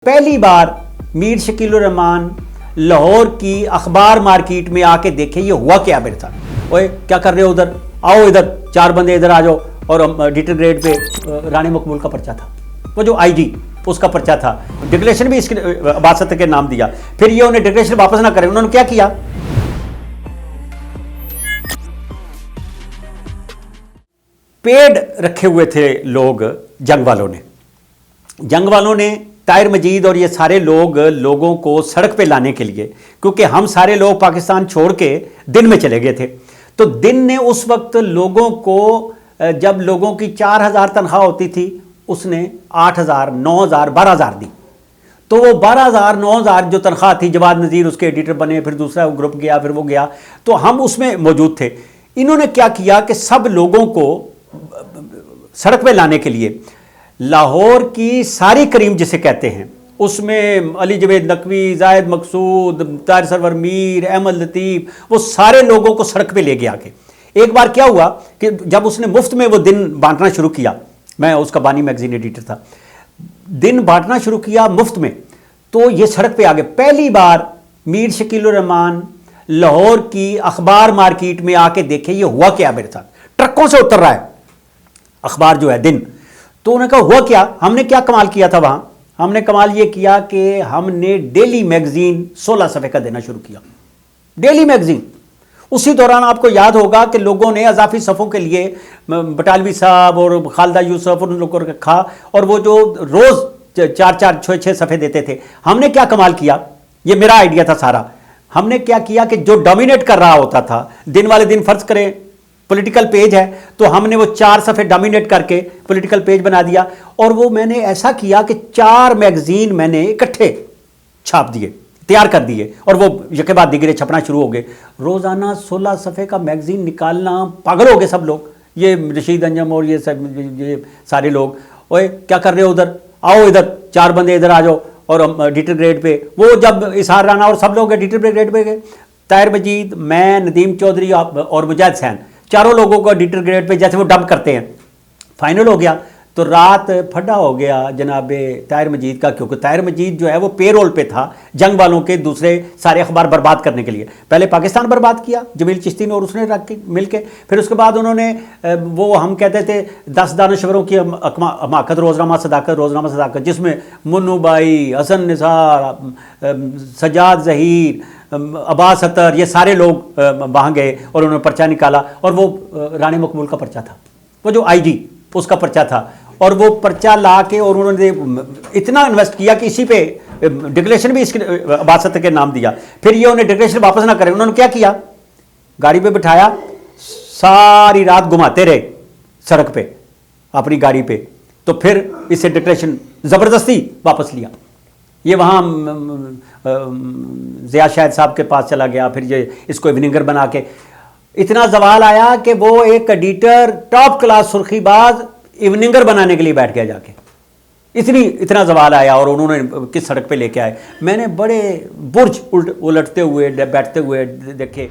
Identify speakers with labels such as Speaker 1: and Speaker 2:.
Speaker 1: पहली बार मीर शकील उर रहमान लाहौर की अखबार मार्केट में आके देखे ये हुआ क्या मेरे साथ। ओए क्या कर रहे हो उधर, आओ इधर, चार बंदे इधर आ जाओ। और एडिटर ग्रेड पे रानी मकबूल का पर्चा था, वो जो आईजी उसका पर्चा था। डिक्लेरेशन भी इसके बासत के नाम दिया। फिर ये उन्हें डिक्लेरेशन वापस ना करें, उन्होंने क्या किया, पेड रखे हुए थे लोग। जंग वालों ने ताहिर मजीद और ये सारे लोगों को सड़क पे लाने के लिए, क्योंकि हम सारे लोग पाकिस्तान छोड़ के दिन में चले गए थे, तो दिन ने उस वक्त लोगों को, जब लोगों की 4,000 तनख्वाह होती थी, उसने 8,000, 9,000, 12,000 दी। तो वो 12,000, 9,000 जो तनख्वाह थी, जवाद नज़ीर उसके एडिटर बने, फिर दूसरा ग्रुप गया, फिर वो गया, तो हम उसमें मौजूद थे। इन्होंने क्या किया कि सब लोगों को सड़क पे लाने के लिए लाहौर की सारी करीम जिसे कहते हैं, उसमें अली जवेद नकवी, जायद मकसूद, ताहिर सरवर मीर, अहमद लतीफ़, वो सारे लोगों को सड़क पे ले गया के। एक बार क्या हुआ कि जब उसने मुफ्त में वो दिन बांटना शुरू किया, मैं उसका बानी मैगजीन एडिटर था, दिन बांटना शुरू किया मुफ्त में, तो ये सड़क पे आ गए। पहली बार मीर शकील उर रहमान लाहौर की अखबार मार्केट में आके देखे ये हुआ क्या मेरे साथ। ट्रकों से उतर रहा है अखबार जो है दिन। तो उन्होंने कहा हुआ क्या, हमने क्या कमाल किया था वहां। हमने कमाल ये किया कि हमने डेली मैगजीन 16 सफ़े का देना शुरू किया, डेली मैगजीन। उसी दौरान आपको याद होगा कि लोगों ने अजाफी सफ़ों के लिए बटालवी साहब और खालिदा यूसुफ उन लोगों को रखा, और वो जो रोज़ 4-4, 6-6 सफ़े देते थे। हमने क्या कमाल किया, ये मेरा आइडिया था सारा। हमने क्या किया कि जो डोमिनेट कर रहा होता था दिन वाले दिन, फर्ज करें पॉलिटिकल पेज है, तो हमने वो 4 सफ़े डोमिनेट करके पॉलिटिकल पेज बना दिया। और वो मैंने ऐसा किया कि 4 मैगजीन मैंने इकट्ठे छाप दिए, तैयार कर दिए, और वो यके बाद दिगरे छपना शुरू हो गए। रोज़ाना 16 सफ़े का मैगजीन निकालना, पागल हो गए सब लोग, ये रशीद अंजम और ये सारे लोग। ओए क्या कर रहे हो उधर, आओ इधर, चार बंदे इधर आ जाओ। और एडिटर ग्रेड पे वो जब इसार राना और सब लोग एडिटर ग्रेड पे गए, ताहिर मजीद, मैं, नदीम चौधरी और मुजाहिद हुसैन, चारों लोगों को एडिटर ग्रेड पे जैसे वो डंप करते हैं। फाइनल हो गया तो रात फटा हो गया जनाबे ताहिर मजीद का, क्योंकि ताहिर मजीद जो है वो पेरोल पे था जंग वालों के दूसरे सारे अखबार बर्बाद करने के लिए। पहले पाकिस्तान बर्बाद किया जमील चिश्ती ने और उसने रख के मिल के, फिर उसके बाद उन्होंने वो हम कहते थे 10 दानश्वरों की हमाकत, रोज़नामा सदाकत, जिसमें मुन्नू बाई, हसन निसार, सजाद जहीर, अब्बास अतर, ये सारे लोग वहाँ गए और उन्होंने पर्चा निकाला। और वो रानी मकबूल का पर्चा था, वो जो आईजी उसका पर्चा था। और वो पर्चा ला के और उन्होंने इतना इन्वेस्ट किया कि इसी पे डिक्लेरेशन भी इसके बासत के नाम दिया। फिर ये उन्हें डिक्लेरेशन वापस ना करें, उन्होंने क्या किया, गाड़ी पे बिठाया, सारी रात घुमाते रहे सड़क पे अपनी गाड़ी पे। तो फिर इससे डिक्लेरेशन ज़बरदस्ती वापस लिया। ये वहाँ ज़िया शाहिद साहब के पास चला गया, फिर ये इसको इवनिंगर बना के इतना जवाल आया कि वो एक एडिटर टॉप क्लास सुर्खीबाज इवनिंगर बनाने के लिए बैठ गया जाके। इतना जवाल आया और उन्होंने किस सड़क पे लेके आए। मैंने बड़े बुर्ज उलटते हुए बैठते हुए देखे।